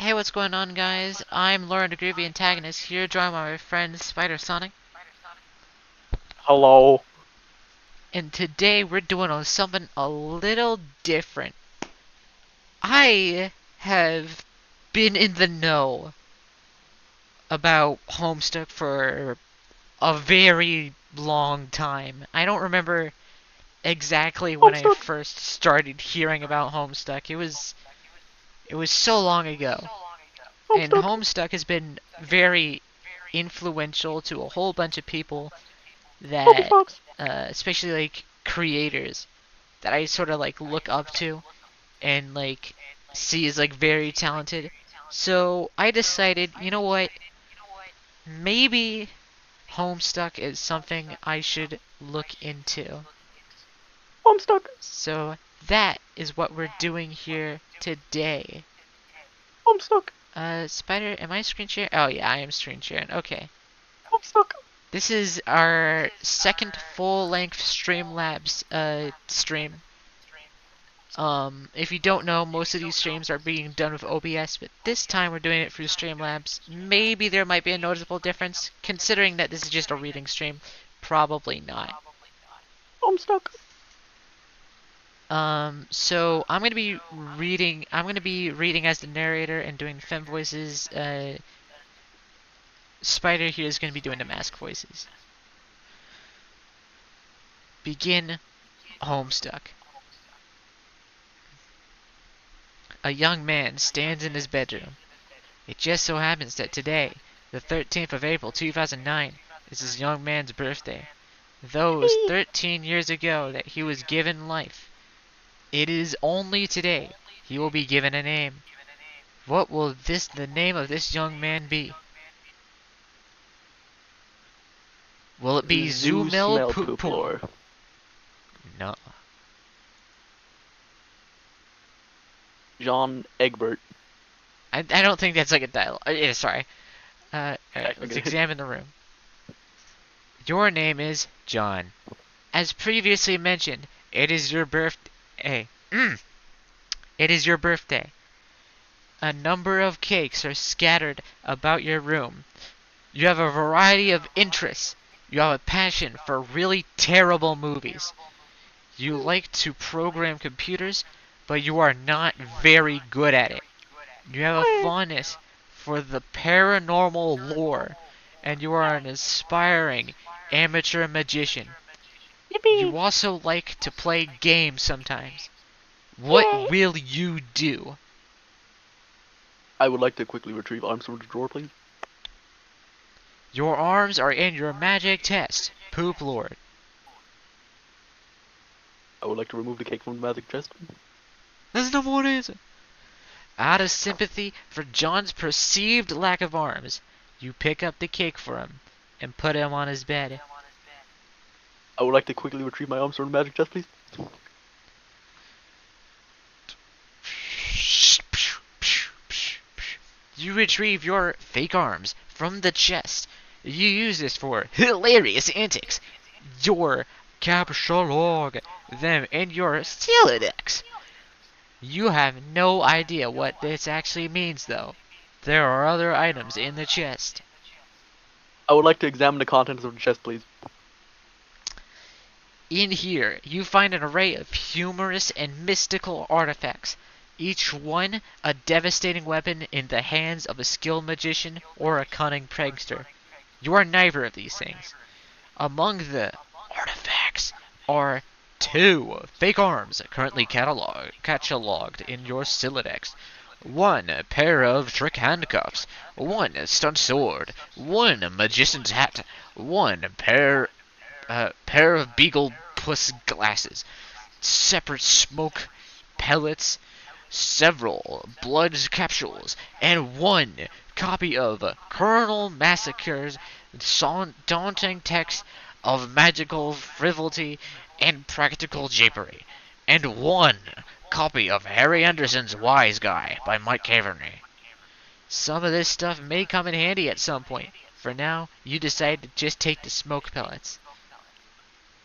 Hey, what's going on, guys? I'm Lauren the Groovy Antagonist here, joined by my friend Spider Sonic. Hello. And today we're doing something a little different. I have been in the know about Homestuck for a very long time. I don't remember exactly when I Homestuck. first started hearing about Homestuck. It was so long ago. And Homestuck. Homestuck has been very influential to a whole bunch of people that, Homestucks. especially like creators that I sort of like look up to and like see as like very talented. So I decided, you know what? Maybe Homestuck is something I should look into. Homestuck. So that is what we're doing here today. Homestuck. Spider, am I screen sharing? Oh yeah, I am screen sharing. Okay. Homestuck. This is our second full-length Streamlabs stream. If you don't know, most of these streams are being done with OBS, but this time we're doing it through Streamlabs. Maybe there might be a noticeable difference, considering that this is just a reading stream. Probably not. Homestuck. So I'm gonna be reading. I'm gonna be reading as the narrator and doing fem voices. Spider here is gonna be doing the mask voices. Begin Homestuck. A young man stands in his bedroom. It just so happens that today, the 13th of April 2009, is this young man's birthday. Those 13 years ago that he was given life. It is only today he will be given a name. What will the name of this young man be? Will it be Zoo Zoomel smell Pooplor? pooplor. No. John Egbert. I don't think that's like a dialogue. Yeah, sorry. Alright, let's Okay. examine the room. Your name is John. As previously mentioned, it is your birthday. It is your birthday. A number of cakes are scattered about your room. You have a variety of interests. You have a passion for really terrible movies. You like to program computers, but you are not very good at it. You have a fondness for the paranormal lore, and you are an aspiring amateur magician. Yippee. You also like to play games sometimes. What Yay. will you do? I would like to quickly retrieve arms from the drawer, please. Your arms are in your magic test, Poop Lord. I would like to remove the cake from the magic chest. There's no more answer. Out of sympathy for John's perceived lack of arms, you pick up the cake for him and put him on his bed. I would like to quickly retrieve my arms from the magic chest, please. You retrieve your fake arms from the chest. You use this for hilarious antics. Your capture them in your Silodex. You have no idea what this actually means, though. There are other items in the chest. I would like to examine the contents of the chest, please. In here, you find an array of humorous and mystical artifacts, each one a devastating weapon in the hands of a skilled magician or a cunning prankster. You are neither of these things. Among the artifacts are 2 fake arms currently cataloged in your Silodex. 1 pair of trick handcuffs, 1 stunt sword, 1 magician's hat, 1 pair of beagle puss glasses, separate smoke pellets, several blood capsules, and 1 copy of Colonel Massacre's daunting text of magical frivolity and practical japery, and 1 copy of Harry Anderson's Wise Guy by Mike Caveney. Some of this stuff may come in handy at some point. For now, you decide to just take the smoke pellets.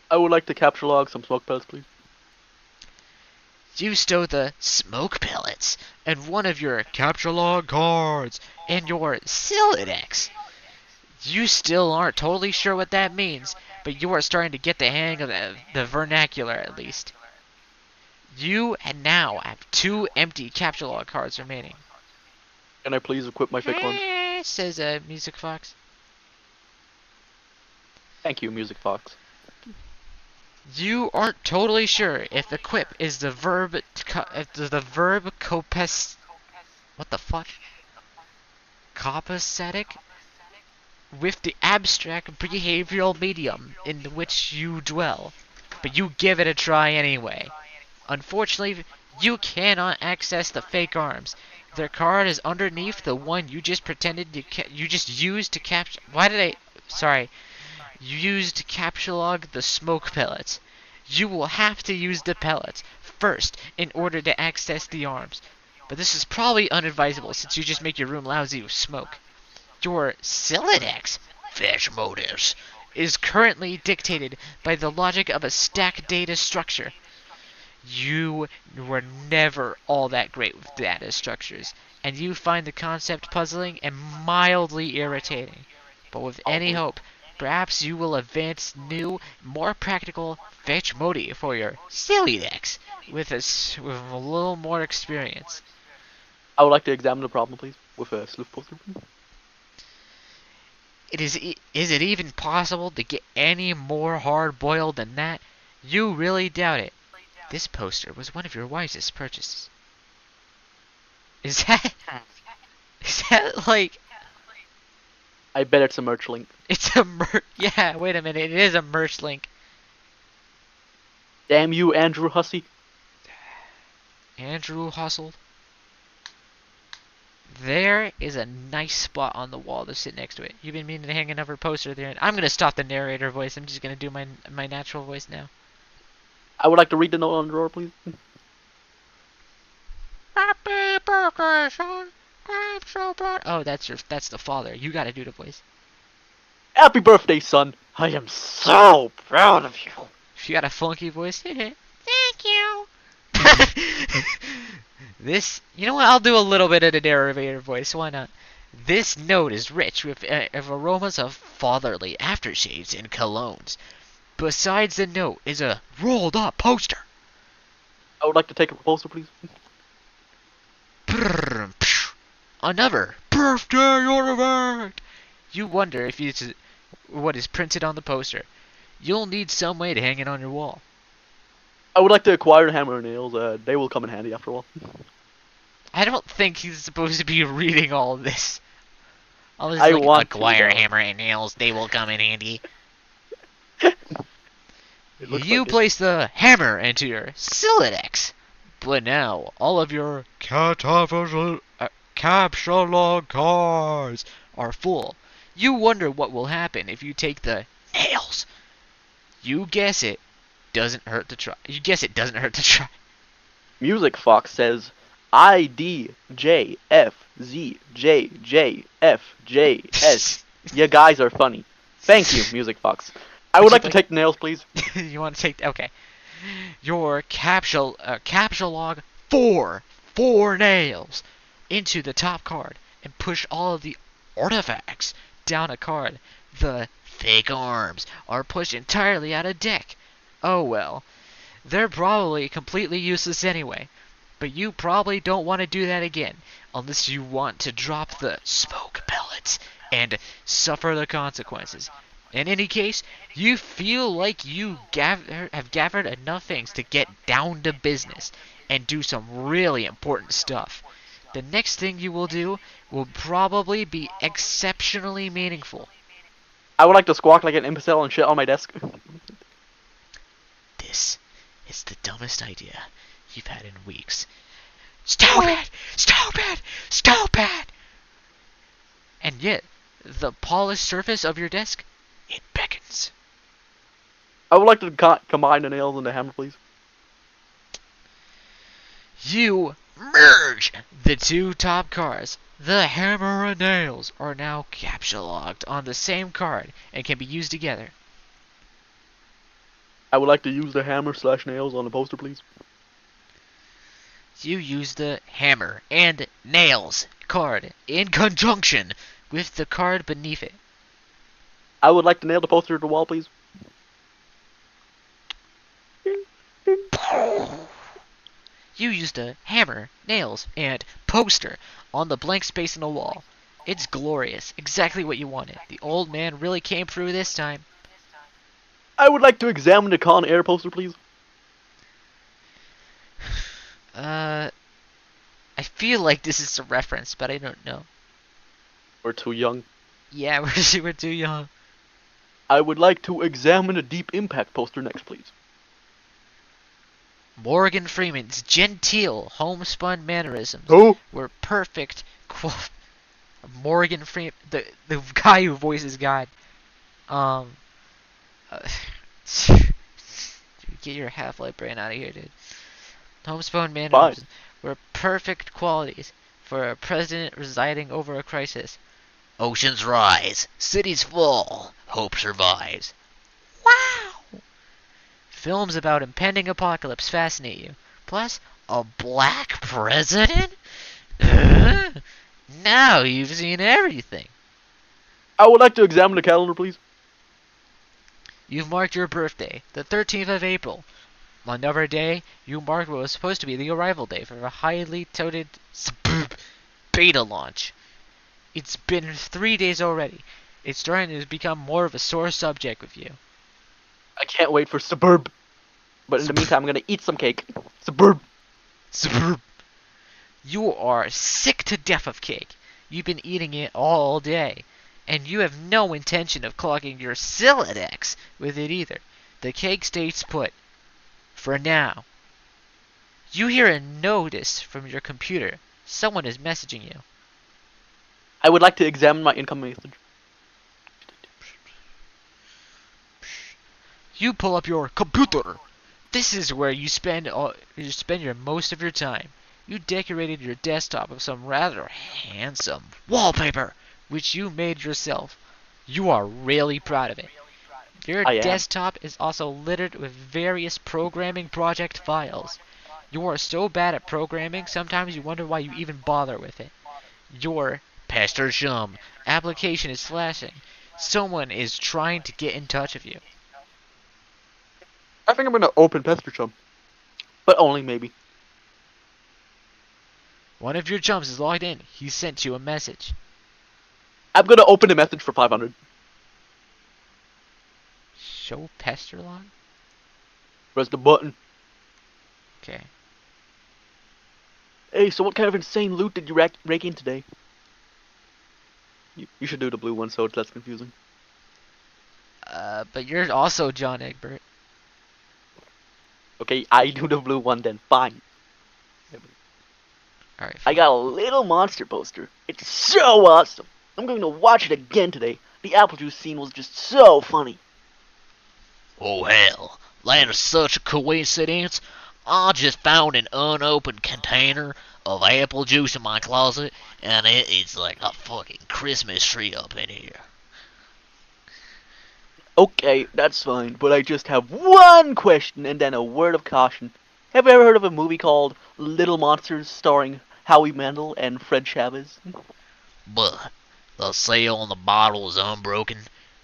I would like to capture log some smoke pellets, please. You stow the smoke pellets and one of your capture log cards in your Silodex. You still aren't totally sure what that means, but you are starting to get the hang of the vernacular at least. You now have 2 empty capture log cards remaining. Can I please equip my fake arms? Says Music Fox. Thank you, Music Fox. You aren't totally sure if equip is the verb copes. What the fuck? Copacetic with the abstract behavioral medium in which you dwell, but you give it a try anyway. Unfortunately, you cannot access the fake arms. Their card is underneath the one you just you just used to capture. You used to capture log the smoke pellets. You will have to use the pellets first in order to access the arms. But this is probably unadvisable since you just make your room lousy with smoke. Your Silodex, Fish Motives, is currently dictated by the logic of a stack data structure. You were never all that great with data structures, and you find the concept puzzling and mildly irritating. But with any hope, perhaps you will advance new, more practical fetch modi for your Silodex with a little more experience. I would like to examine the problem, please, with a sleuth poster. Is it even possible to get any more hard-boiled than that? You really doubt it. This poster was one of your wisest purchases. Is that like... I bet it's a merch link. It's a yeah, wait a minute, it is a merch link. Damn you, Andrew Hussey. Andrew hustled. There is a nice spot on the wall to sit next to it. You've been meaning to hang another poster there. I'm gonna stop the narrator voice. I'm just gonna do my natural voice now. I would like to read the note on the drawer, please. Happy birthday, son. I'm so proud. Oh, that's the father. You gotta do the voice. Happy birthday, son. I am so proud of you. You got a funky voice. Thank you. You know what? I'll do a little bit of the narrator voice. Why not? This note is rich with aromas of fatherly aftershaves and colognes. Besides the note is a rolled up poster. I would like to take a poster, please. Another birthday artifact. You wonder if it's what is printed on the poster. You'll need some way to hang it on your wall. I would like to acquire the hammer and nails. They will come in handy after all. I don't think he's supposed to be reading all of this. All this I like, want acquire to, hammer and nails. They will come in handy. You Like place the hammer into your Silodex. But now, all of your capture log cards are full. You wonder what will happen if you take the nails. You guess it doesn't hurt to try. Music Fox says I D J F Z J J F J S. You guys are funny. Thank you, Music Fox. I would like to take the nails, please. You want to take... Okay. Your capsule log 4 nails into the top card and push all of the artifacts down a card. The fake arms are pushed entirely out of deck. Oh well. They're probably completely useless anyway. But you probably don't want to do that again unless you want to drop the smoke pellets and suffer the consequences. In any case, you feel like you have gathered enough things to get down to business and do some really important stuff. The next thing you will do will probably be exceptionally meaningful. I would like to squawk like an imbecile and shit on my desk. This is the dumbest idea you've had in weeks. Stupid! Stupid! Stupid! And yet, the polished surface of your desk, it beckons. I would like to combine the nails and the hammer, please. You merge the 2 top cards. The hammer and nails are now capture logged on the same card and can be used together. I would like to use the hammer/nails on the poster, please. You use the hammer and nails card in conjunction with the card beneath it. I would like to nail the poster to the wall, please. You use the hammer, nails, and poster on the blank space in the wall. It's glorious, exactly what you wanted. The old man really came through this time. I would like to examine the Con Air poster, please. I feel like this is a reference, but I don't know. We're too young. Yeah, we're too young. I would like to examine the Deep Impact poster next, please. Morgan Freeman's genteel homespun mannerisms Who? were perfect. Morgan Freeman, the guy who voices God. Uh, get your Half-Life brain out of here, dude. Homespun mannerisms were perfect qualities for a president residing over a crisis. Oceans rise, cities fall, hope survives. Wow! Films about impending apocalypse fascinate you. Plus, a black president? Now you've seen everything. I would like to examine the calendar, please. You've marked your birthday, the 13th of April. Another day, you marked what was supposed to be the arrival day for a highly touted beta launch. It's been 3 days already. It's starting to become more of a sore subject with you. I can't wait for Suburb. But in the meantime, I'm gonna eat some cake. Suburb. You are sick to death of cake. You've been eating it all day. And you have no intention of clogging your Silodex with it either. The cake stays put. For now. You hear a notice from your computer. Someone is messaging you. I would like to examine my incoming message. You pull up your computer. This is where you spend your most of your time. You decorated your desktop with some rather handsome wallpaper, which you made yourself. You are really proud of it. Your desktop is also littered with various programming project files. You are so bad at programming, sometimes you wonder why you even bother with it. Your Pester Chum application is slashing. Someone is trying to get in touch with you. I think I'm gonna open Pester Chum. But only maybe. One of your chums is logged in. He sent you a message. I'm gonna open the message for 500. Show Pester log? Press the button. Okay. Hey, so what kind of insane loot did you rake in today? You should do the blue one so it's less confusing. But you're also John Egbert. Okay, I do the blue one then. Fine. Alright. I got a little monster poster. It's so awesome. I'm going to watch it again today. The apple juice scene was just so funny. Oh hell, that is such a coincidence. I just found an unopened container of apple juice in my closet, and it's like a fucking Christmas tree up in here. Okay, that's fine, but I just have one question and then a word of caution. Have you ever heard of a movie called Little Monsters starring Howie Mandel and Fred Chavez? But the seal on the bottle is unbroken.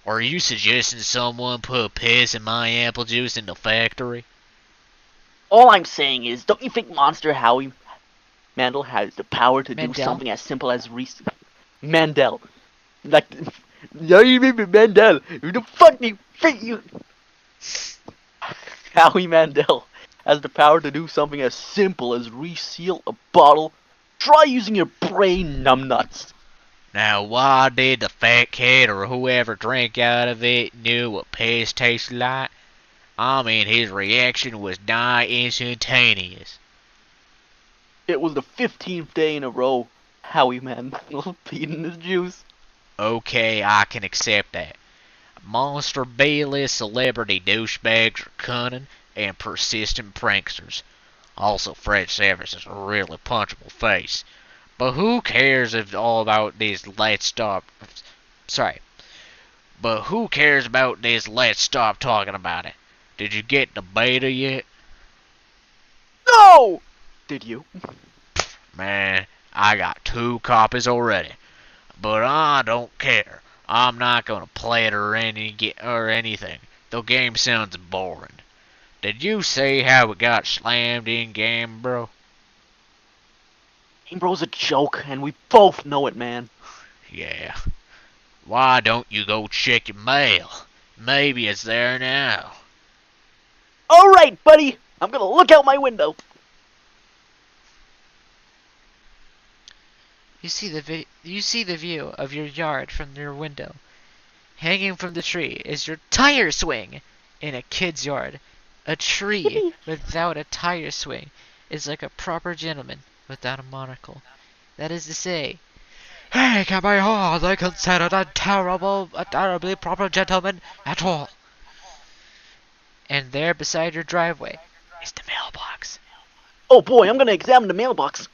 Are you suggesting someone put piss in my apple juice in the factory? All I'm saying is, don't you think Monster Howie Mandel has the power to do something as simple as Mandel. Like, no, you mean Mandel. Who the fuck do you think you... Howie Mandel has the power to do something as simple as reseal a bottle. Try using your brain, numbnuts. Now, why did the fat kid or whoever drank out of it knew what piss tasted like? I mean, his reaction was nigh instantaneous. It was the 15th day in a row Howie Mandel eating his juice. Okay, I can accept that. Monster B-list celebrity douchebags are cunning and persistent pranksters. Also, Fred Savage is a really punchable face. But who cares about this let's stop talking about it? Did you get the beta yet? No! Did you? Man, I got 2 copies already. But I don't care. I'm not gonna play it or anything. The game sounds boring. Did you see how it got slammed in game, bro? Game Bro's a joke, and we both know it, man. Yeah. Why don't you go check your mail? Maybe it's there now. Alright, buddy! I'm gonna look out my window. You see the view of your yard from your window. Hanging from the tree is your tire swing in a kid's yard. A tree without a tire swing is like a proper gentleman without a monocle. That is to say, hey, can I hardly consider a terribly proper gentleman at all. And there beside your driveway is the mailbox. Oh boy, I'm gonna examine the mailbox.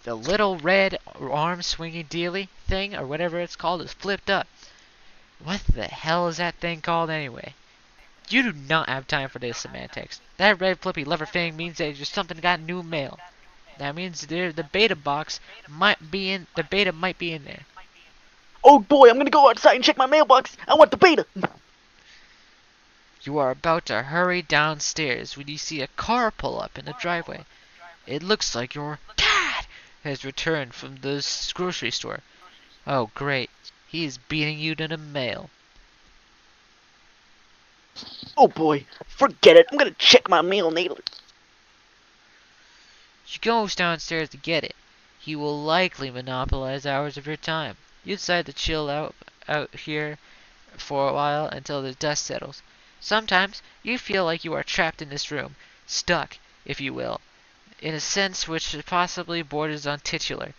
The little red arm swinging dealy thing, or whatever it's called, is flipped up. What the hell is that thing called anyway? You do not have time for this semantics. That red flippy lever thing means that just something got new mail. That means the beta box might be in. The beta might be in there. Oh boy, I'm gonna go outside and check my mailbox. I want the beta. You are about to hurry downstairs when you see a car pull up in the driveway. It looks like your dad has returned from the grocery store. Oh great, he is beating you to the mail. Oh boy, forget it. I'm gonna check my mail later. She goes downstairs to get it. He will likely monopolize hours of your time. You decide to chill out here for a while until the dust settles. Sometimes you feel like you are trapped in this room, stuck, if you will, in a sense which possibly borders on titular.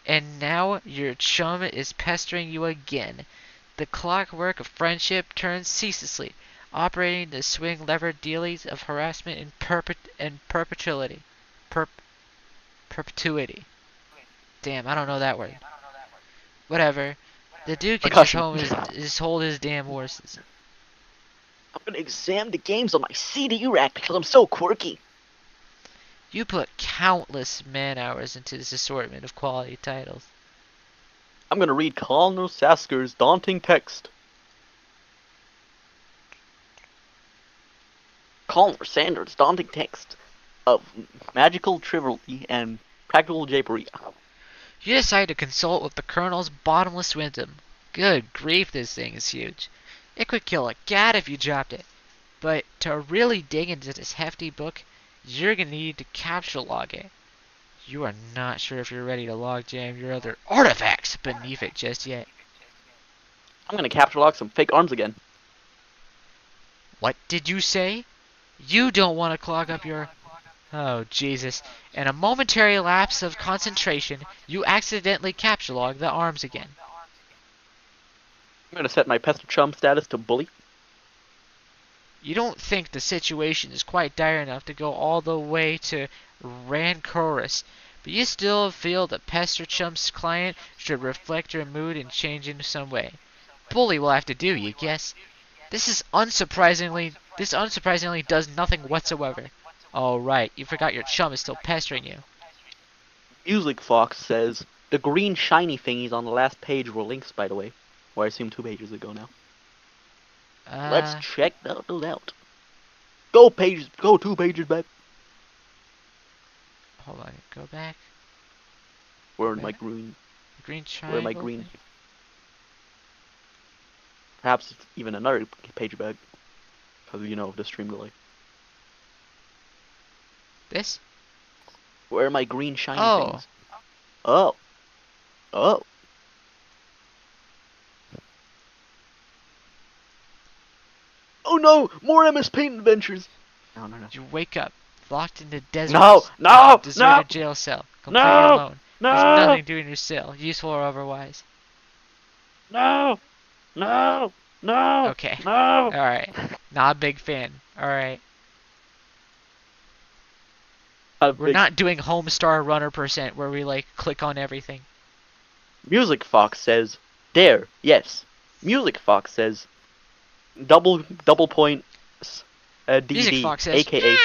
And now your chum is pestering you again. The clockwork of friendship turns ceaselessly, operating the swing lever dealies of harassment in perpetuity. Perpetuity. Damn, I don't know that word. Whatever. The dude can just hold his damn horses. I'm gonna examine the games on my CD rack because I'm so quirky. You put countless man hours into this assortment of quality titles. I'm gonna read Colonel Sasker's daunting text. Colonel Sanders' daunting text of magical triviality and practical japery. You decide to consult with the Colonel's bottomless wisdom. Good grief, this thing is huge. It could kill a cat if you dropped it. But to really dig into this hefty book, you're gonna need to capsule log it. You are not sure if you're ready to log jam your other artifacts beneath it just yet. I'm gonna capture lock some fake arms again. What did you say? You don't want to clog up your... Oh, Jesus. In a momentary lapse of concentration, you accidentally capture log the arms again. I'm gonna set my pest chum status to bully. You don't think the situation is quite dire enough to go all the way to rancorous, but you still feel that Pester Chum's client should reflect your mood and change in some way. Bully will have to do, you guess. This unsurprisingly does nothing whatsoever. Oh right, you forgot your chum is still pestering you. Music Fox says the green shiny thingies on the last page were links, by the way. Or I assume 2 pages ago now. Let's check those out. Go 2 pages back. Hold on, go back. Where my green? Green triangle. Where my green? Perhaps it's even another page back. Because you know the stream delay. This? Where are my green shiny things? Oh. Oh. Oh no! More MS Paint adventures! No. You wake up, locked in the desert. Deserted jail cell, completely alone. There's nothing doing in your cell, useful or otherwise. No! Okay. Alright. Not a big fan. Alright. We're not doing Homestar Runner % where we like click on everything. Music Fox says, yes. Music Fox says, double points, Music DD, Fox says, aka.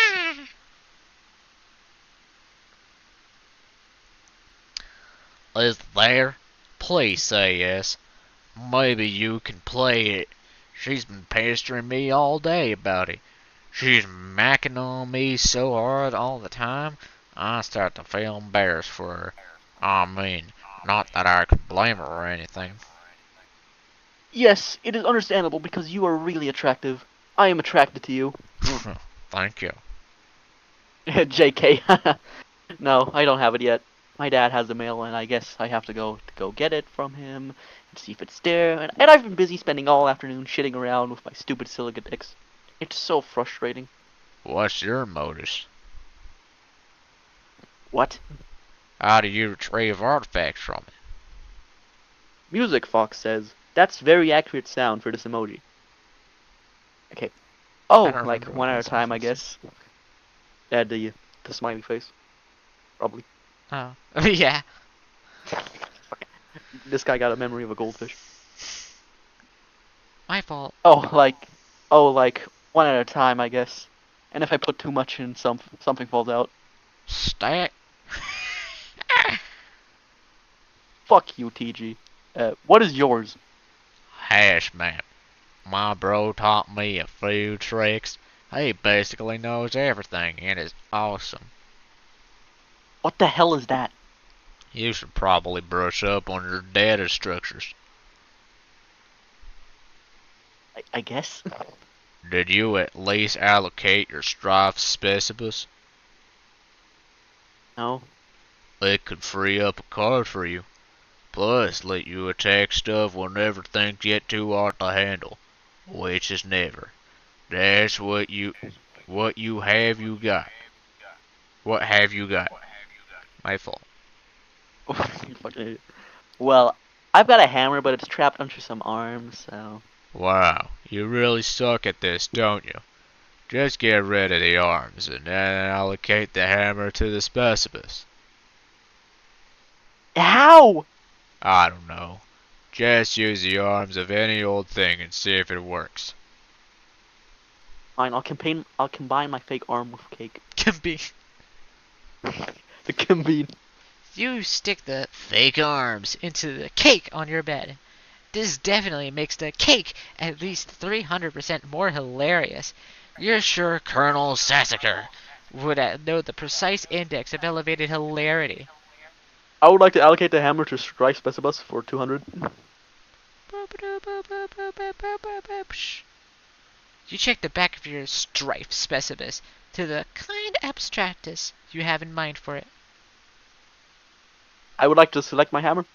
Is there? Please say yes. Maybe you can play it. She's been pestering me all day about it. She's macking on me so hard all the time, I start to feel embarrassed for her. I mean, not that I could blame her or anything. Yes, it is understandable because you are really attractive. I am attracted to you. Thank you. JK. No, I don't have it yet. My dad has the mail, and I guess I have to go get it from him and see if it's there. And I've been busy spending all afternoon shitting around with my stupid silica dicks. It's so frustrating. What's your modus? What? How do you retrieve artifacts from it? Music Fox says that's very accurate sound for this emoji. Okay. Oh, I don't like remember one what at a that time, sound I is. guess. Add the smiley face. Probably. Oh. Yeah. This guy got a memory of a goldfish. My fault. Oh, like one at a time, I guess. And if I put too much in, something falls out. Stat? Fuck you, TG. What is yours? Hash map. My bro taught me a few tricks. He basically knows everything and is awesome. What the hell is that? You should probably brush up on your data structures. I guess. Did you at least allocate your strife specimens? No. It could free up a card for you. Plus, let you attack stuff whenever things get too hard to handle. Which is never. That's what you have you got. What have you got? My fault. You fucking idiot. Well, I've got a hammer, but it's trapped under some arms, so. Wow, you really suck at this, don't you? Just get rid of the arms and then allocate the hammer to the specimens. How? I don't know. Just use the arms of any old thing and see if it works. Fine, I'll combine my fake arm with cake. Can be. The combine. You stick the fake arms into the cake on your bed. This definitely makes the cake at least 300% more hilarious. You're sure Colonel Sassacre would know the precise index of elevated hilarity. I would like to allocate the hammer to Strife Specibus for 200. You check the back of your strife specimens to the kind abstractus you have in mind for it. I would like to select my hammer.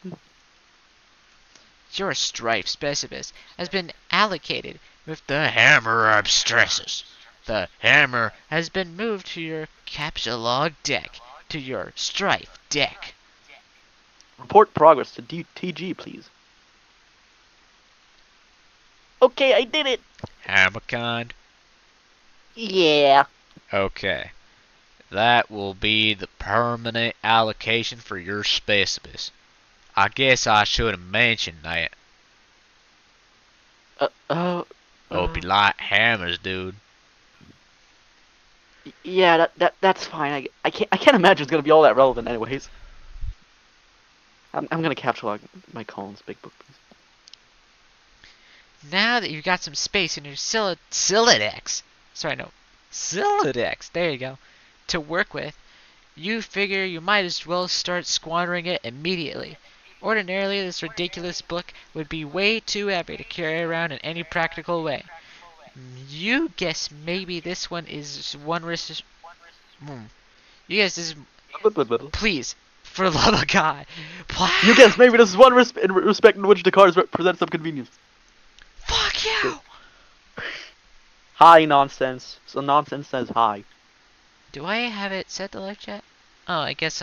Your strife specimen has been allocated with The hammer abstresses. the hammer has been moved to your capsulog deck, to your strife deck. Report progress to TG, please. Okay, I did it. Hammer kind? Yeah. Okay. That will be the permanent allocation for your specimens. I guess I should have mentioned that. Hope you like hammers, dude. Yeah, that's fine. I can't imagine it's gonna be all that relevant, anyways. I'm gonna capture my Collins big book, please. Now that you've got some space in your Sylladex, there you go, to work with, you figure you might as well start squandering it immediately. Ordinarily, this ridiculous book would be way too heavy to carry around in any practical way. You guess maybe this one is one You guess this is... Please, for the love of God. You guess maybe this is one respect in which the cards present some convenience. Fuck you! Hi, nonsense. So nonsense says hi. Do I have it set to live chat? Oh, I guess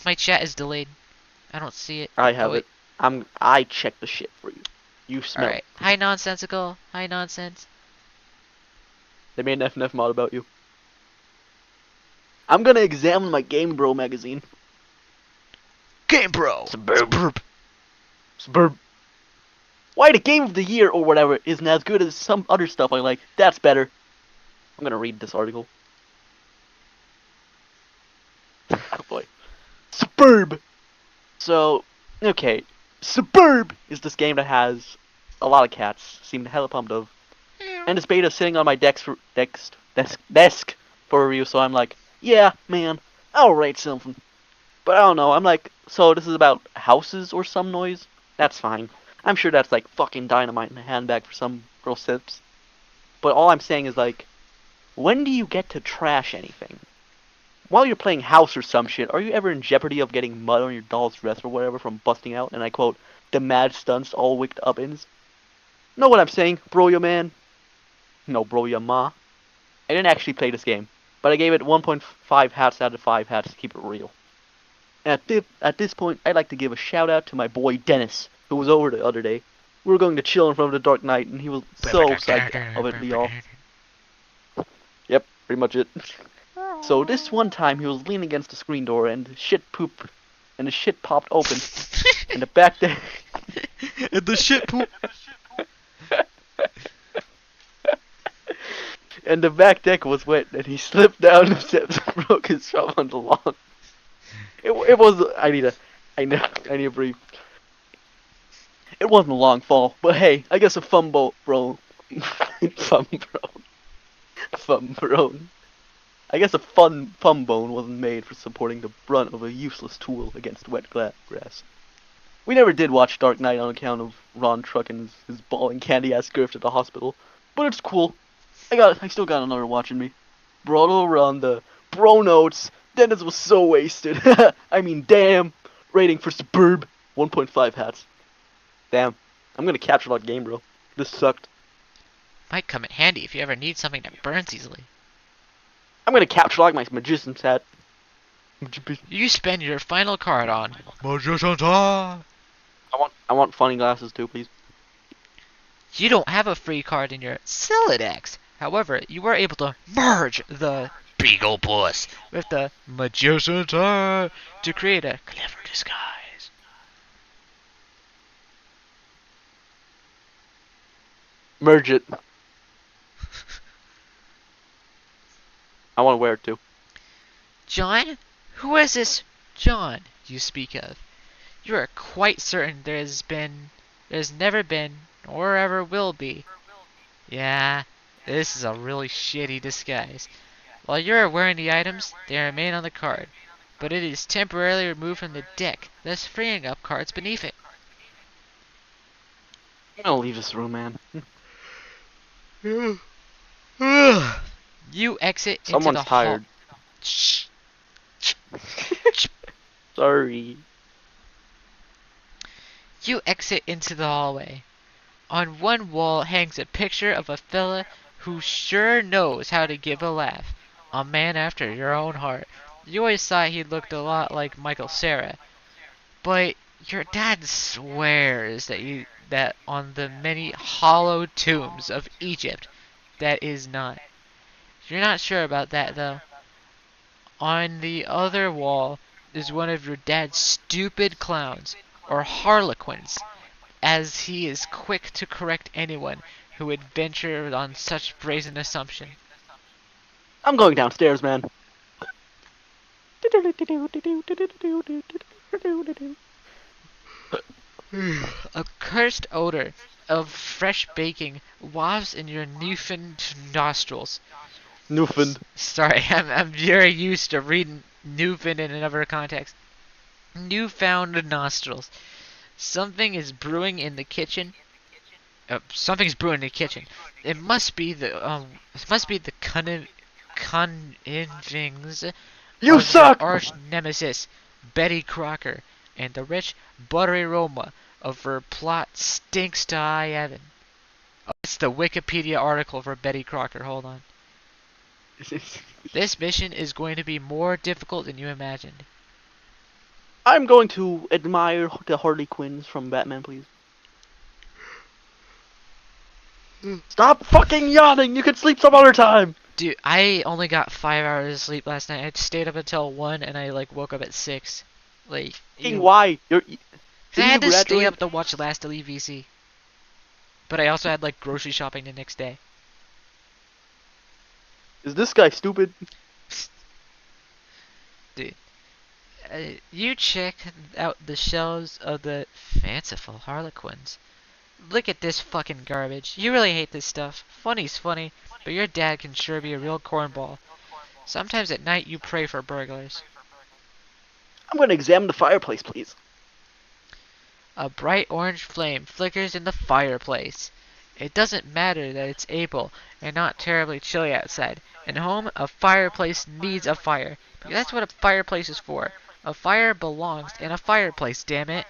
my chat is delayed. I don't see it. I have Oh, wait. it. I check the shit for you. You smell. Alright. Hi, nonsensical. Hi, nonsense. They made an FNF mod about you. I'm gonna examine my Game Bro magazine. Game Bro! Suburb. Why the Game of the Year or whatever isn't as good as some other stuff I like. That's better. I'm gonna read this article. Oh boy. Superb! So, okay. Superb is this game that has a lot of cats. Seem hella pumped of. And this beta sitting on my desk for review, so I'm like, yeah, man, I'll write something. But I don't know, I'm like, so this is about houses or some noise? That's fine. I'm sure that's like fucking dynamite in a handbag for some girl sips. But all I'm saying is like, when do you get to trash anything? While you're playing house or some shit, are you ever in jeopardy of getting mud on your doll's dress or whatever from busting out, and I quote, the mad stunts all wicked up-ins? Know what I'm saying, bro ya man? No, bro ya ma. I didn't actually play this game, but I gave it 1.5 hats out of 5 hats to keep it real. At this point, I'd like to give a shout out to my boy Dennis, who was over the other day. We were going to chill in front of the Dark Knight, and he was so psyched of it, y'all. Yep, pretty much it. So this one time, he was leaning against the screen door, and the shit popped open, and the back there. And the shit poop. And the back deck was wet, and he slipped down the steps and broke his thumb on the lawn. It was. I need a breathe. It wasn't a long fall, but hey, I guess a fumble, bro. Fumbrone. I guess a fun bone wasn't made for supporting the brunt of a useless tool against wet grass. We never did watch Dark Knight on account of Ron trucking his bawling candy-ass grift at the hospital, but it's cool. I still got another watching me. Brought around the bro notes. Dennis was so wasted. I mean, damn. Rating for Superb, 1.5 hats. Damn. I'm gonna capture that game, bro. This sucked. Might come in handy if you ever need something that burns easily. I'm gonna capture like my magician's hat. You spend your final card on Magician's Hat. I want funny glasses too, please. You don't have a free card in your Celodex. However, you were able to merge the Beagle Puss with the Magician's Hat to create a clever disguise. Merge it. I want to wear it too. John? Who is this John you speak of? You are quite certain there's never been, or ever will be. Yeah, this is a really shitty disguise. While you're wearing the items, they remain on the card, but it is temporarily removed from the deck, thus freeing up cards beneath it. I'm gonna leave this room, man. You exit into Someone's the tired. Shh. Sorry. You exit into the hallway. On one wall hangs a picture of a fella who sure knows how to give a laugh. A man after your own heart. You always thought he looked a lot like Michael Cera. But your dad swears that on the many hollow tombs of Egypt, that is not. You're not sure about that though. On the other wall is one of your dad's stupid clowns, or harlequins, as he is quick to correct anyone who would venture on such brazen assumption. I'm going downstairs, man. A cursed odor of fresh baking wafts in your Newfound nostrils. Newfound. Sorry, I'm very used to reading Newfound in another context. Newfound nostrils. Something is brewing in the kitchen. Something's brewing in the kitchen. It must be the connivings You of suck! your arch nemesis, Betty Crocker, and the rich, buttery aroma of her plot stinks to high heaven. Oh, it's the Wikipedia article for Betty Crocker. Hold on. This mission is going to be more difficult than you imagined. I'm going to admire the Harley Quinns from Batman, please. Stop fucking yawning! You can sleep some other time! Dude, I only got 5 hours of sleep last night. I stayed up until 1 and I woke up at 6. Why? I had to stay up to watch Last Elite VC. But I also had grocery shopping the next day. Is this guy stupid? Dude, you check out the shelves of the fanciful Harlequins. Look at this fucking garbage. You really hate this stuff. Funny's funny, but your dad can sure be a real cornball. Sometimes at night you pray for burglars. I'm gonna examine the fireplace, please. A bright orange flame flickers in the fireplace. It doesn't matter that it's April and not terribly chilly outside. In home, a fireplace needs a fire. Because that's what a fireplace is for. A fire belongs in a fireplace, damn it.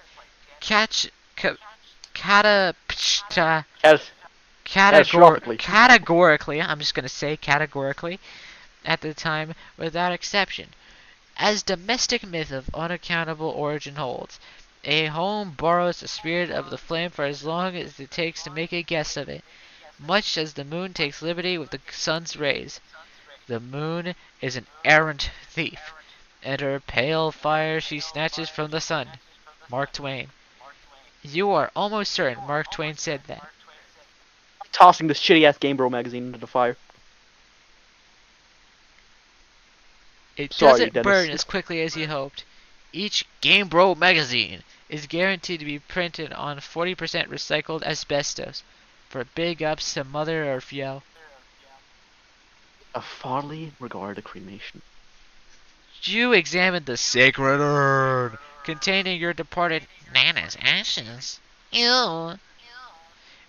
Catch... Cata... As catastrophically. Categorically, I'm just gonna say categorically, at the time, without exception. As domestic myth of unaccountable origin holds, a home borrows the spirit of the flame for as long as it takes to make a guess of it, much as the moon takes liberty with the sun's rays. The moon is an errant thief, and her pale fire she snatches from the sun. Mark Twain. You are almost certain Mark Twain said that. Tossing this shitty ass Game Bro magazine into the fire. It Sorry, doesn't Dennis. burn as quickly as you hoped. Each Game Bro magazine is guaranteed to be printed on 40% recycled asbestos. For big ups to Mother Earth, yo. A fondly regarded cremation. You examined the sacred urn containing your departed Nana's ashes. Ew.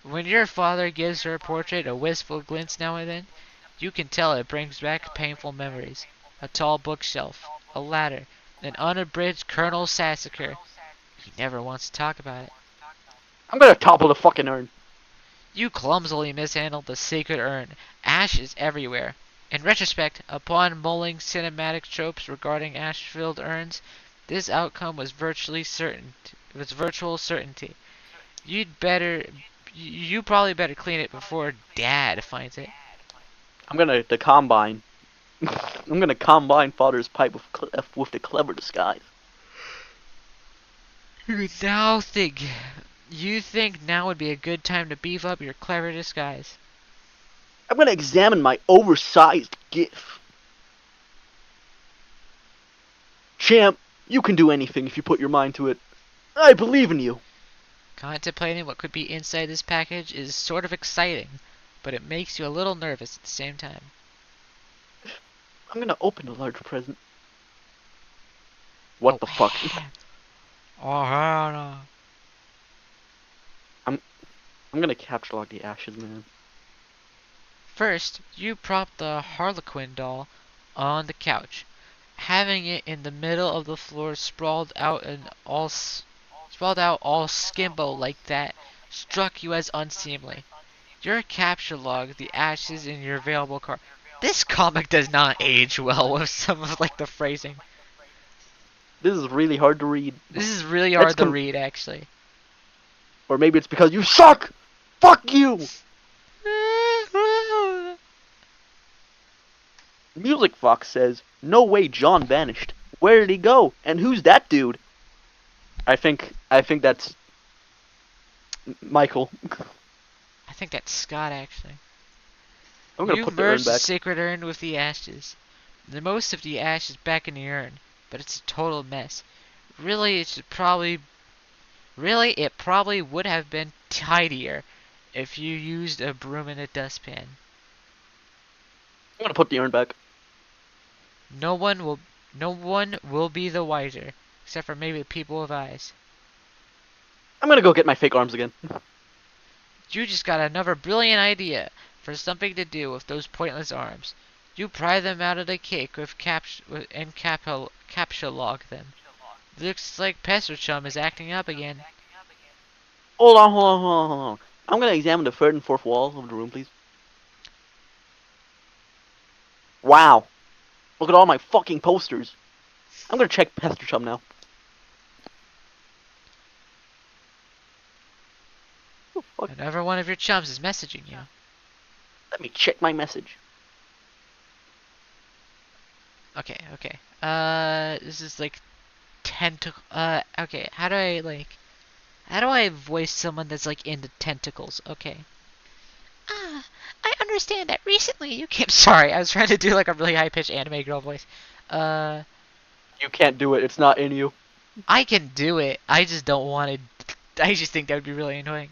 When your father gives her portrait a wistful glance now and then, you can tell it brings back painful memories. A tall bookshelf, a ladder, an unabridged Colonel Sassacre. He never wants to talk about it. I'm gonna topple the fucking urn. You clumsily mishandled the sacred urn. Ashes everywhere. In retrospect, upon mulling cinematic tropes regarding ash-filled urns, this outcome was virtual certainty. You probably better clean it before Dad finds it. I'm gonna combine. I'm gonna combine father's pipe with the clever disguise. You think now would be a good time to beef up your clever disguise. I'm gonna examine my oversized gift. Champ, you can do anything if you put your mind to it. I believe in you. Contemplating what could be inside this package is sort of exciting, but it makes you a little nervous at the same time. I'm gonna open a large present. What the fuck? Oh, hell no. I'm gonna capture log the ashes, man. First, you prop the Harlequin doll on the couch. Having it in the middle of the floor sprawled out all skimbo like that struck you as unseemly. Your capture log the ashes in your available car. This comic does not age well with some of like the phrasing. This is really hard to read. This is really hard to read, actually. Or maybe it's because you suck! Fuck you! Music Fox says, no way John vanished. Where did he go? And who's that dude? I think that's Michael. I think that's Scott, actually. I'm gonna You put the urn merge the back. sacred urn with the ashes. The most of the ash is back in the urn, but it's a total mess. It probably would have been tidier if you used a broom and a dustpan. I'm gonna put the urn back. No one will be the wiser, except for maybe the people with eyes. I'm gonna go get my fake arms again. You just got another brilliant idea for something to do with those pointless arms. You pry them out of the cake with captcha log them. Looks like Pastor Chum is acting up again. Hold on. I'm gonna examine the third and fourth walls of the room, please. Wow. Look at all my fucking posters. I'm gonna check Pastor Chum now. Oh, fuck. Another one of your chums is messaging you. Let me check my message. Okay. This is like okay, how do I voice someone that's like into tentacles? Okay. I understand that recently you came. Sorry, I was trying to do like a really high pitched anime girl voice. Uh, You can't do it. It's not in you. I can do it. I just don't want to. I just think that would be really annoying.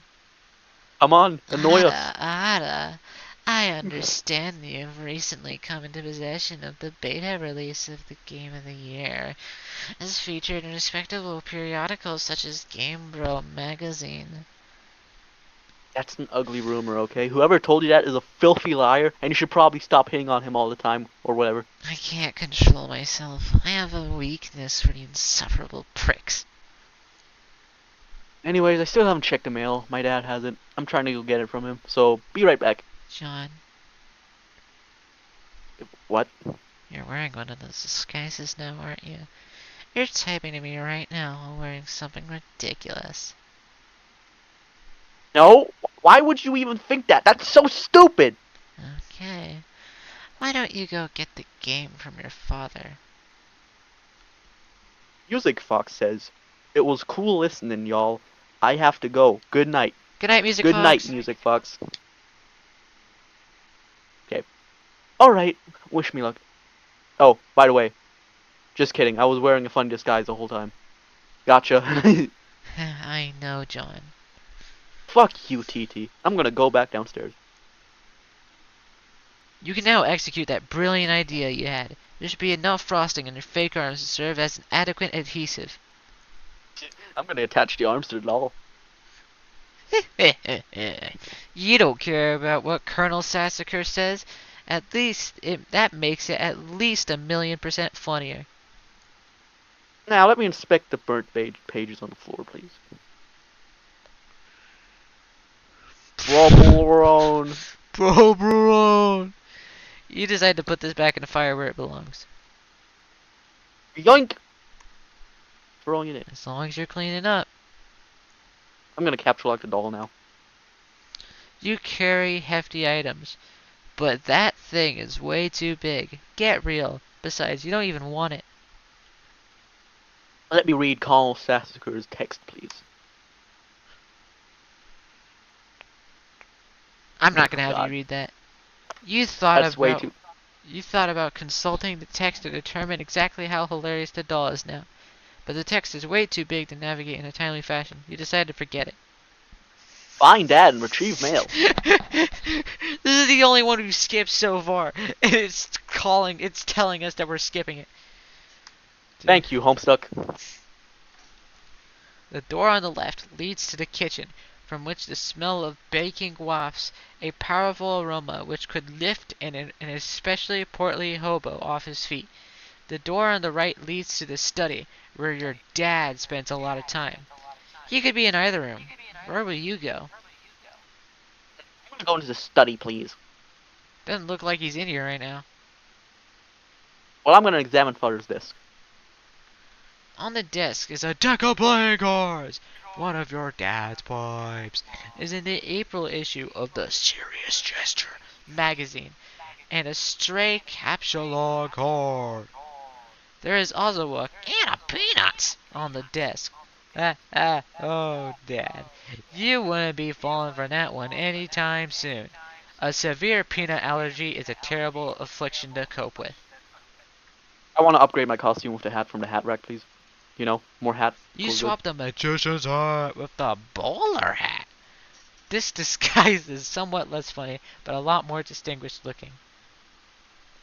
Come on, annoy us. Ada, I understand that you've recently come into possession of the beta release of the Game of the Year, as featured in respectable periodicals such as Game Bro magazine. That's an ugly rumor, okay? Whoever told you that is a filthy liar, and you should probably stop hitting on him all the time, or whatever. I can't control myself. I have a weakness for the insufferable pricks. Anyways, I still haven't checked the mail. My dad hasn't. I'm trying to go get it from him, so be right back. John, What? you're wearing one of those disguises now, aren't you? You're typing to me right now while wearing something ridiculous. No? Why would you even think that? That's so stupid! Okay. Why don't you go get the game from your father? Music Fox says, it was cool listening, y'all. I have to go. Good night. Good night, Music Good Fox. night, Music Fox. Okay. Alright. Wish me luck. Oh, by the way. Just kidding. I was wearing a fun disguise the whole time. Gotcha. I know, John. Fuck you, TT. I'm gonna go back downstairs. You can now execute that brilliant idea you had. There should be enough frosting in your fake arms to serve as an adequate adhesive. I'm gonna attach the arms to the doll. You don't care about what Colonel Sassacre says. At least that makes it at least 1,000,000% funnier. Now, let me inspect the burnt pages on the floor, please. Roblerone. Bro, you decide to put this back in the fire where it belongs. Yoink! Throwing it in. As long as you're cleaning up. I'm gonna capture lock the doll now. You carry hefty items, but that thing is way too big. Get real. Besides, you don't even want it. Let me read Colonel Sassacre's text, please. I'm not gonna have God. you read that. You thought That's way about too... you thought about consulting the text to determine exactly how hilarious the doll is now. But the text is way too big to navigate in a timely fashion. You decided to forget it. Find Dad and retrieve mail. This is the only one who skipped so far. And it's telling us that we're skipping it. Thank you, Homestuck. The door on the left leads to the kitchen, from which the smell of baking wafts a powerful aroma which could lift an especially portly hobo off his feet. The door on the right leads to the study, where your dad spends a lot of time. He could be in either room. Where will you go? I'm gonna go into the study, please. Doesn't look like he's in here right now. Well, I'm gonna examine Father's desk. On the desk is a deck of playing cards. One of your dad's pipes is in the April issue of the Serious Gesture magazine, and a stray capsulog card. There is also a can of peanuts on the desk. Oh, Dad. You wouldn't be falling for that one anytime soon. A severe peanut allergy is a terrible affliction to cope with. I want to upgrade my costume with the hat from the hat rack, please. You know, more hat. You goes swap the magician's hat with the bowler hat. This disguise is somewhat less funny, but a lot more distinguished looking.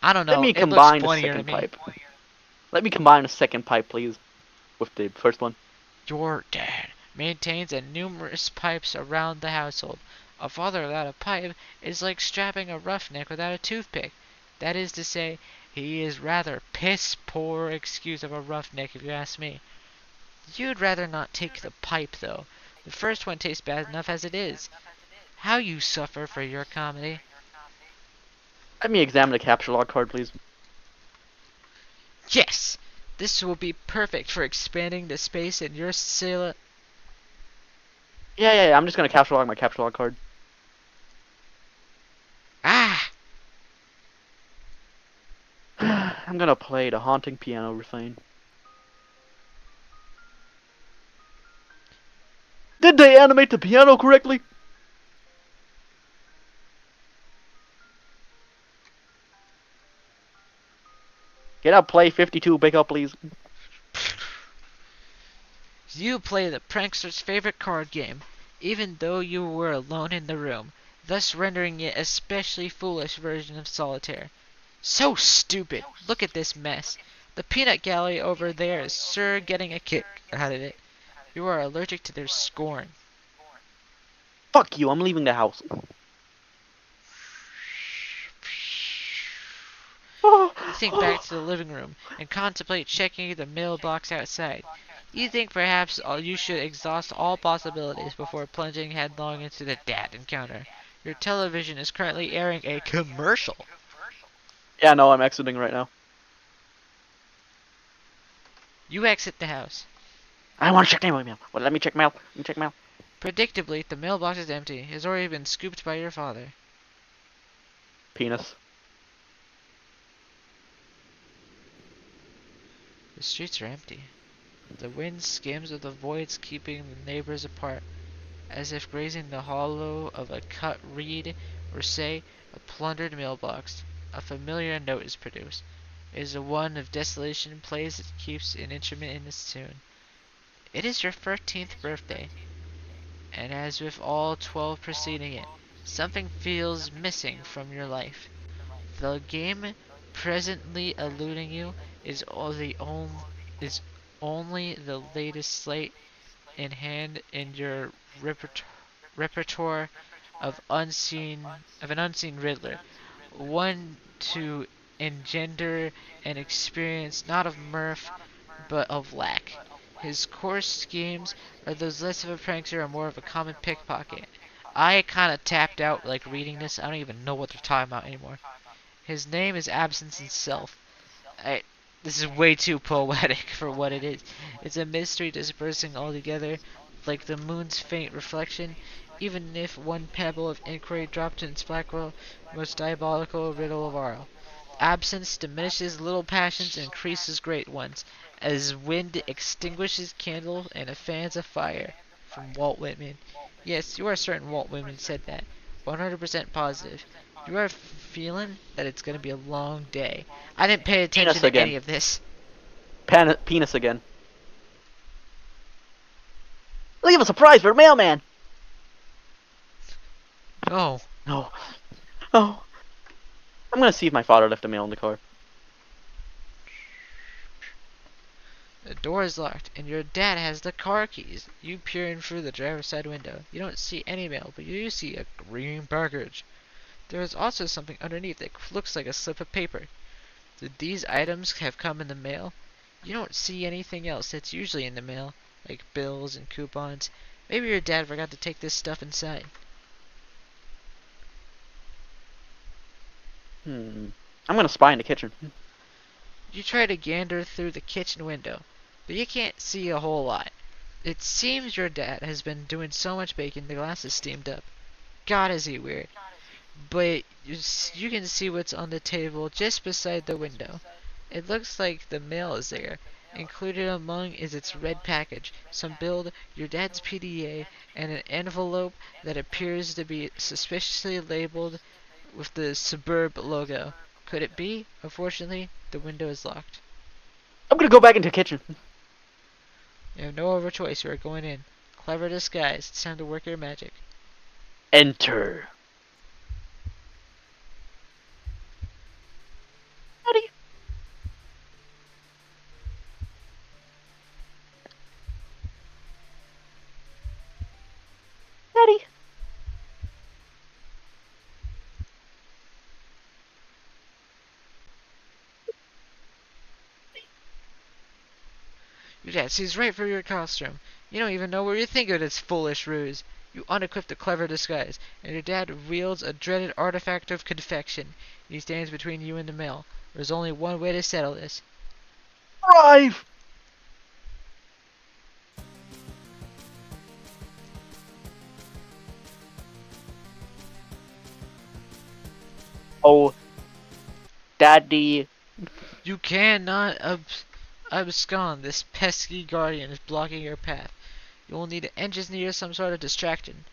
I don't good. know, Let me it combine looks a funnier to second me. pipe. Let me combine a second pipe, please, with the first one. Your dad maintains a numerous pipes around the household. A father without a pipe is like strapping a roughneck without a toothpick. That is to say, he is rather piss poor excuse of a roughneck if you ask me. You'd rather not take the pipe though. The first one tastes bad enough as it is. How you suffer for your comedy. Let me examine the capture log card, please. Yes! This will be perfect for expanding the space in your cellar. Yeah. I'm just gonna capture log my capture log card. Ah! I'm gonna play the haunting piano refrain. Did they animate the piano correctly? Can I play 52 pick up, please? You play the prankster's favorite card game, even though you were alone in the room, thus rendering it a especially foolish version of solitaire. So stupid! Look at this mess. The peanut gallery over there is sure getting a kick out of it. You are allergic to their scorn. Fuck you, I'm leaving the house. You think back to the living room and contemplate checking the mailbox outside. You think perhaps you should exhaust all possibilities before plunging headlong into the dad encounter. Your television is currently airing a commercial. Yeah, no, I'm exiting right now. You exit the house. I want to check mail. Well, let me check mail. Predictably, the mailbox is empty. It has already been scooped by your father. Penis. The streets are empty. The wind skims of the voids, keeping the neighbors apart, as if grazing the hollow of a cut reed or, say, a plundered mailbox. A familiar note is produced. It is the one of desolation, plays it keeps an instrument in its tune. It is your 13th birthday, and as with all 12 preceding it, something feels missing from your life. The game presently eluding you is only the latest slate in hand in your repertoire of an unseen Riddler, one to engender an experience not of mirth but of lack. His coarse schemes are those less of a prankster and more of a common pickpocket. I kinda tapped out like reading this. I don't even know what they're talking about anymore. His name is Absence itself. This is way too poetic for what it is. It's a mystery dispersing altogether, like the moon's faint reflection, even if one pebble of inquiry dropped in its black well, most diabolical riddle of all. Absence diminishes little passions and increases great ones, as wind extinguishes candle and fans a fire. From Walt Whitman. Yes, you are certain Walt Whitman said that. 100% positive. You are feeling that it's going to be a long day. I didn't pay attention to any of this. Penis again. Leave a surprise for mailman. No. No. Oh. I'm gonna see if my father left the mail in the car. The door is locked, and your dad has the car keys. You peer in through the driver's side window. You don't see any mail, but you do see a green package. There is also something underneath that looks like a slip of paper. Did these items have come in the mail? You don't see anything else that's usually in the mail, like bills and coupons. Maybe your dad forgot to take this stuff inside. I'm gonna spy in the kitchen. You try to gander through the kitchen window, but you can't see a whole lot. It seems your dad has been doing so much baking the glass is steamed up. God, is he weird. But you can see what's on the table just beside the window. It looks like the mail is there. Included among is its red package, some bill, your dad's PDA, and an envelope that appears to be suspiciously labeled with the Suburb logo. Could it be? Unfortunately, the window is locked. I'm gonna go back into the kitchen. You have no other choice. You are going in. Clever disguise. It's time to work your magic. Enter. Daddy. Daddy. Your dad sees right through your costume. You don't even know where you think of this foolish ruse. You unequip the clever disguise, and your dad wields a dreaded artifact of confection. He stands between you and the mail. There's only one way to settle this. Drive. Oh, Daddy. You cannot abscond. This pesky guardian is blocking your path. You will need to engineer some sort of distraction.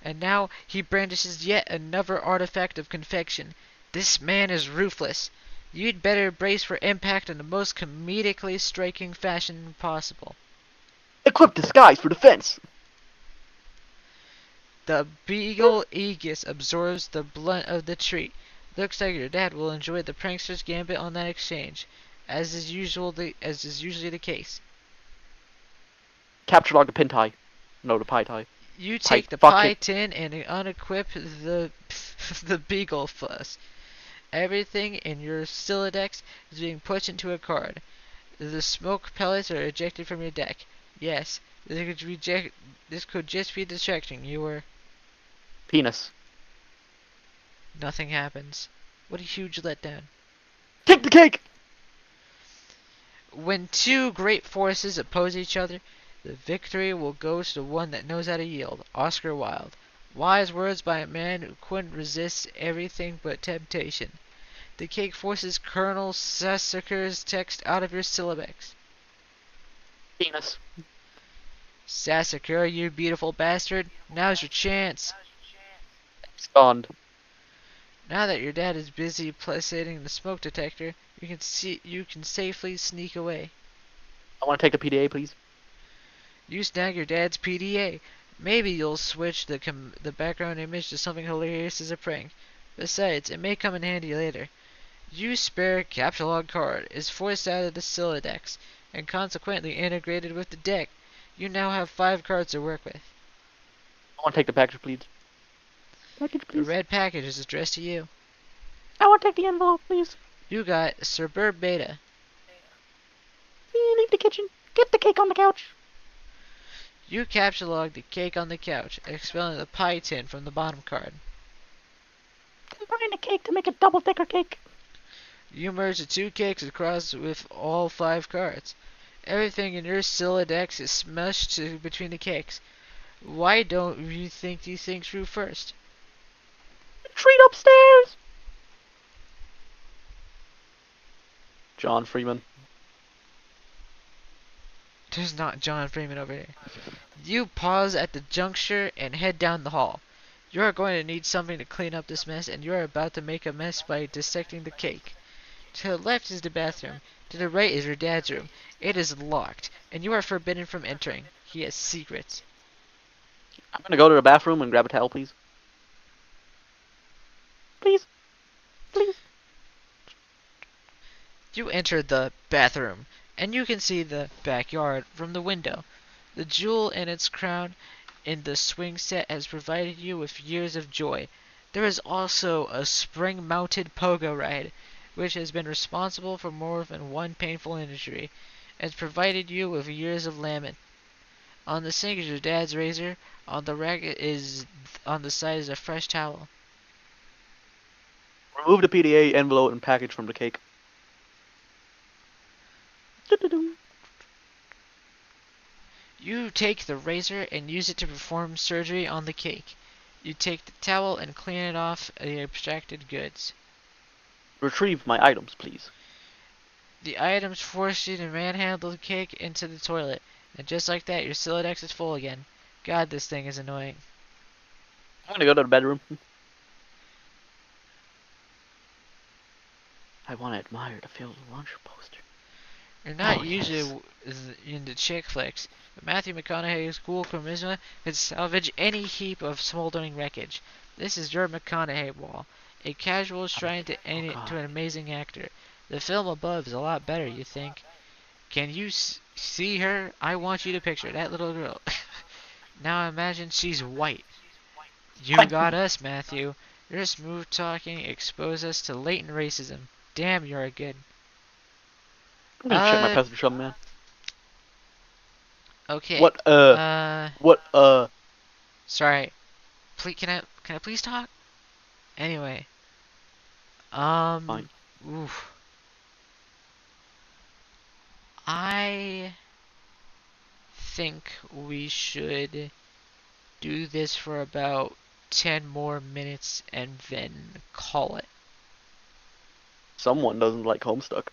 And now he brandishes yet another artifact of confection. This man is ruthless. You'd better brace for impact in the most comedically striking fashion possible. Equip disguise for defense. The Beagle Aegis absorbs the blunt of the treat. Looks like your dad will enjoy the prankster's gambit on that exchange, as is usually the case. Capture log the pin tie. No, the pie tie. You take the fuck pie it. tin and unequip the the Beagle fuss. Everything in your Silodex is being pushed into a card. The smoke pellets are ejected from your deck. Yes, this could just be distracting. You were... Penis. Nothing happens. What a huge letdown. Take the cake! When two great forces oppose each other, the victory will go to the one that knows how to yield. Oscar Wilde. Wise words by a man who couldn't resist everything but temptation. The cake forces Colonel Sassacre's text out of your syllabex. Penis. Sassacre, you beautiful bastard. Now's your chance. Spawned. Now that your dad is busy placating the smoke detector, you can safely sneak away. I want to take the PDA, please. You snag your dad's PDA. Maybe you'll switch the background image to something hilarious as a prank. Besides, it may come in handy later. Your spare capture log card is forced out of the Silodex and consequently integrated with the deck. You now have 5 cards to work with. I want to take the package, please. Package, The please. red package is addressed to you. I want to take the envelope, please. You got Suburb Beta. Leave the kitchen. Get the cake on the couch. You capture log the cake on the couch, expelling the pie tin from the bottom card. Combine the cake to make a double-decker cake. You merge the 2 cakes across with all 5 cards. Everything in your Silodex is smushed between the cakes. Why don't you think these things through first? Retreat upstairs. John Freeman. There's not John Freeman over here. You pause at the juncture and head down the hall. You are going to need something to clean up this mess, and you are about to make a mess by dissecting the cake. To the left is the bathroom. To the right is your dad's room. It is locked, and you are forbidden from entering. He has secrets. I'm gonna go to the bathroom and grab a towel, please. Please. Please. You enter the bathroom, and you can see the backyard from the window. The jewel in its crown in the swing set has provided you with years of joy. There is also a spring-mounted pogo ride, which has been responsible for more than one painful injury, and has provided you with years of lament. On the sink is your dad's razor. On the rack is on the side is a fresh towel. Remove the PDA envelope and package from the cake. You take the razor and use it to perform surgery on the cake. You take the towel and clean it off the abstracted goods. Retrieve my items, please. The items force you to manhandle the cake into the toilet, and just like that, your Silodex is full again. God, this thing is annoying. I'm gonna go to the bedroom. I want to admire the failed launch poster. You're not Oh, usually yes. into chick flicks, but Matthew McConaughey's cool charisma could salvage any heap of smoldering wreckage. This is your McConaughey wall. A casual shrine to an amazing actor. The film above is a lot better, you think. Can you see her? I want you to picture that little girl. Now imagine she's white. You got us, Matthew. Your smooth talking exposed us to latent racism. Damn, you're a good. I'm gonna check my passenger shop, man. Okay. What, Sorry. Please, can I please talk? Anyway. Fine. Oof. I think we should do this for about 10 more minutes and then call it. Someone doesn't like Homestuck.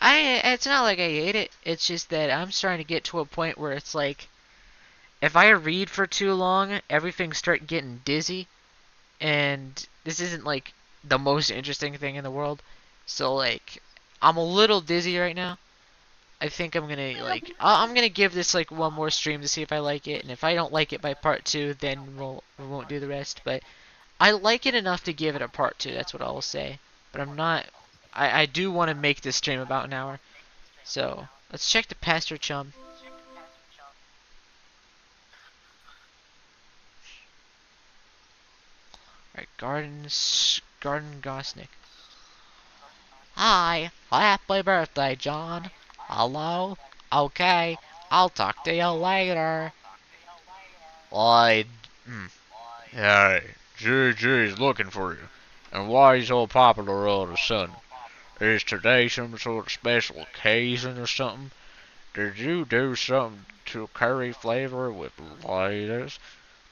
It's not like I hate it. It's just that I'm starting to get to a point where it's like, if I read for too long, everything starts getting dizzy, and this isn't like the most interesting thing in the world. So like, I'm a little dizzy right now. I think I'm gonna I'm gonna give this like one more stream to see if I like it, and if I don't like it by part two, then we won't do the rest. But I like it enough to give it a part two. That's what I will say. But I'm not. I do want to make this stream about an hour. So let's check the pastor chum. Alright, Garden Gosnick. Hi, happy birthday, John. Hello? Okay, I'll talk to you later. Why, hey, GG's looking for you. And why you so popular all of a sudden? Is today some sort of special occasion or something? Did you do something to curry flavor with lettuce?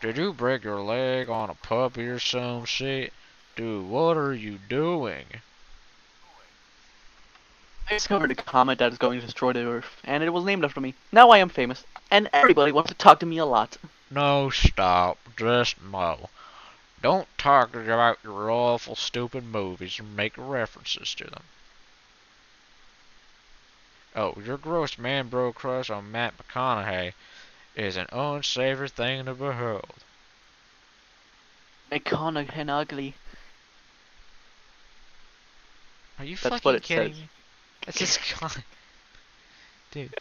Did you break your leg on a puppy or some shit? Dude, what are you doing? I discovered a comet that is going to destroy the Earth, and it was named after me. Now I am famous, and everybody wants to talk to me a lot. No, stop. Just no. Don't talk about your awful stupid movies and make references to them. Oh, your gross man-bro crush on Matt McConaughey is an unsavory thing to behold. McConaughey ugly. Are you That's what fucking it kidding says. me? That's just con. Dude.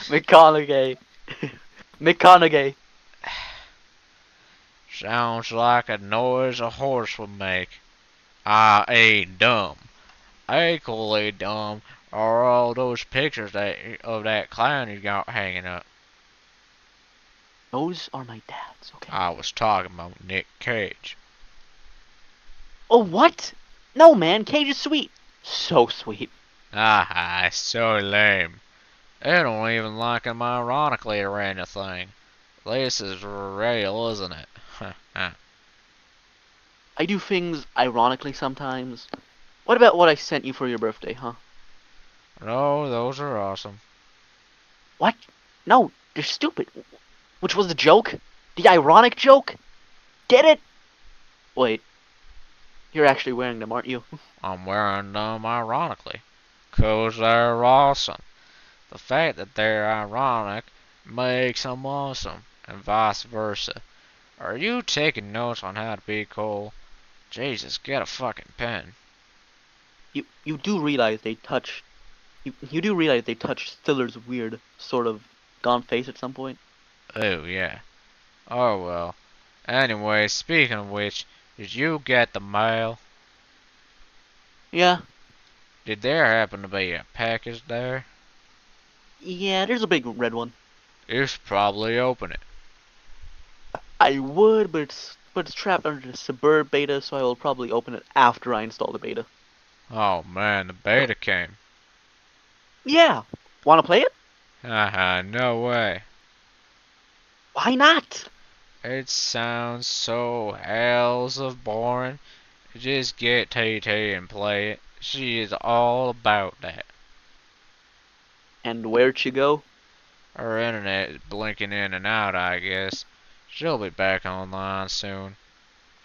McConaughey. McConaughey. Sounds like a noise a horse would make. I ain't dumb. Equally dumb are all those pictures of that clown you got hanging up. Those are my dad's, okay? I was talking about Nick Cage. Oh, what? No, man, Cage is sweet. So sweet. Ah, so lame. They don't even like him ironically or anything. This is real, isn't it? I do things ironically sometimes. What about what I sent you for your birthday, huh? No, those are awesome. What? No, you're stupid. Which was the joke? The ironic joke? Get it? Wait. You're actually wearing them, aren't you? I'm wearing them ironically. 'Cause they're awesome. The fact that they're ironic makes them awesome, and vice versa. Are you taking notes on how to be cool? Jesus, get a fucking pen. You do realize they touch... You do realize they touch Stiller's weird, sort of, gone face at some point? Oh, yeah. Oh, well. Anyway, speaking of which, did you get the mail? Yeah. Did there happen to be a package there? Yeah, there's a big red one. You should probably open it. I would, but it's trapped under the Suburb beta, so I will probably open it after I install the beta. Oh man, the beta came. Yeah. Wanna play it? Haha, no way. Why not? It sounds so hells of boring. Just get TT and play it. She is all about that. And where'd you go? Her internet is blinking in and out, I guess. She'll be back online soon.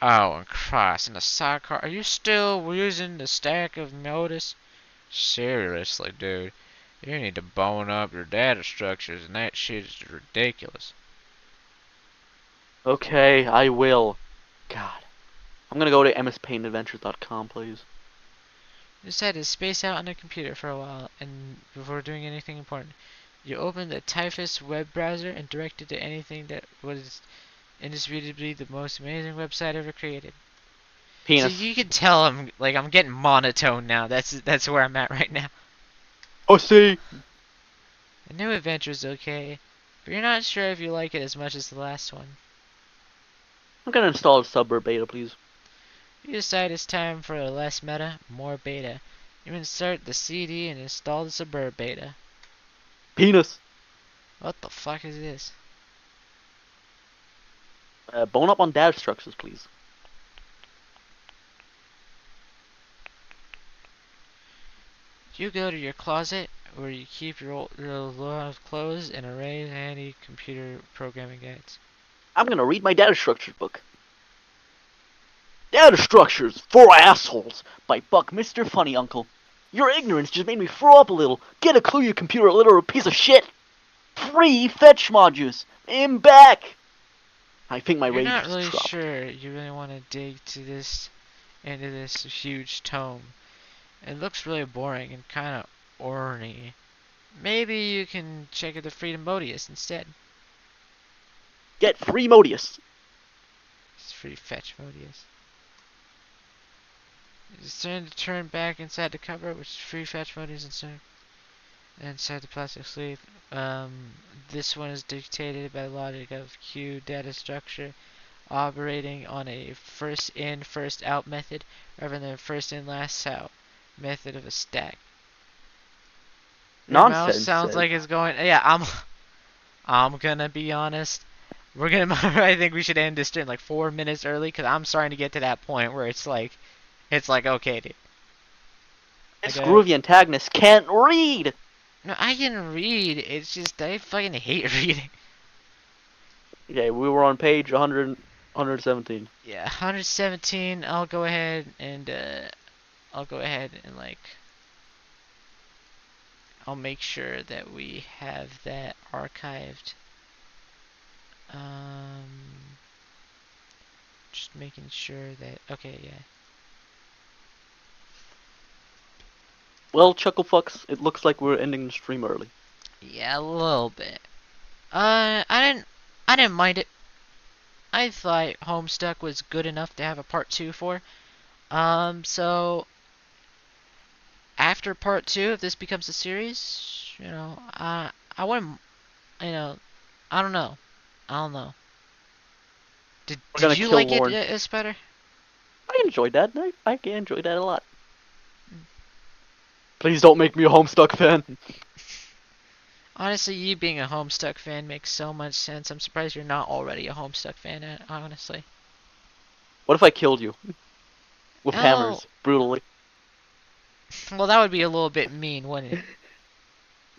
Oh, and Christ, in the sidecar, are you still using the stack of notice? Seriously, dude. You need to bone up your data structures, and that shit is ridiculous. Okay, I will. God. I'm gonna go to mspaintadventures.com, please. Decide to space out on the computer for a while, and before doing anything important, you open the Typhus web browser and direct it to anything that was indisputably the most amazing website ever created. Penis. So you can tell I'm getting monotone now. That's where I'm at right now. Oh, see. The new adventure is okay, but you're not sure if you like it as much as the last one. I'm gonna install the Suburb beta, please. You decide it's time for less meta, more beta. You insert the CD and install the Suburb beta. Penis. What the fuck is this? Bone up on data structures, please. You go to your closet where you keep your lot of clothes and array handy computer programming guides. I'm gonna read my data structures book. Data Structures for Assholes by Buckminster Funny Uncle. Your ignorance just made me throw up a little. Get a clue, you computer illiterate piece of shit. Free fetch modules. I'm back. I think my You're rage not just really dropped. sure you really want to dig into this huge tome. It looks really boring and kind of orny. Maybe you can check out the Freedom Modius instead. Get free Modius. It's free fetch Modius. It's time to turn back inside the cover, which is free fetch Modius inside the plastic sleeve. This one is dictated by the logic of queue data structure operating on a first in, first out method rather than a first in, last out method of a stack. Your mouse Nonsense. sounds like it's going. Yeah, I'm gonna be honest. We're gonna. I think we should end this stream like 4 minutes early because I'm starting to get to that point where it's like, okay, dude. This Groovy Antagonist can't read. No, I can read. It's just I fucking hate reading. Okay, we were on page 117. Yeah, 117. I'll go ahead and like I'll make sure that we have that archived. Just making sure that okay, yeah. Well, Chucklefucks, it looks like we're ending the stream early. Yeah, a little bit. I didn't mind it. I thought Homestuck was good enough to have a part 2 for. So after part 2, if this becomes a series, I wouldn't, I don't know. Did you kill like Lauren. it, Spider? I enjoyed that. I enjoyed that a lot. Please don't make me a Homestuck fan. Honestly, you being a Homestuck fan makes so much sense. I'm surprised you're not already a Homestuck fan, honestly. What if I killed you? With Oh. hammers, brutally. Well, that would be a little bit mean, wouldn't it?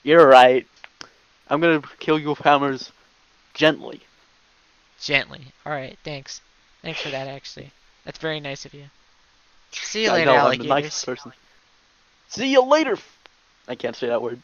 You're right. I'm gonna kill you with hammers gently. Gently. Alright, thanks. Thanks for that, actually. That's very nice of you. See you I later, know, I'm the alligators. nicest person. See you later. I can't say that word.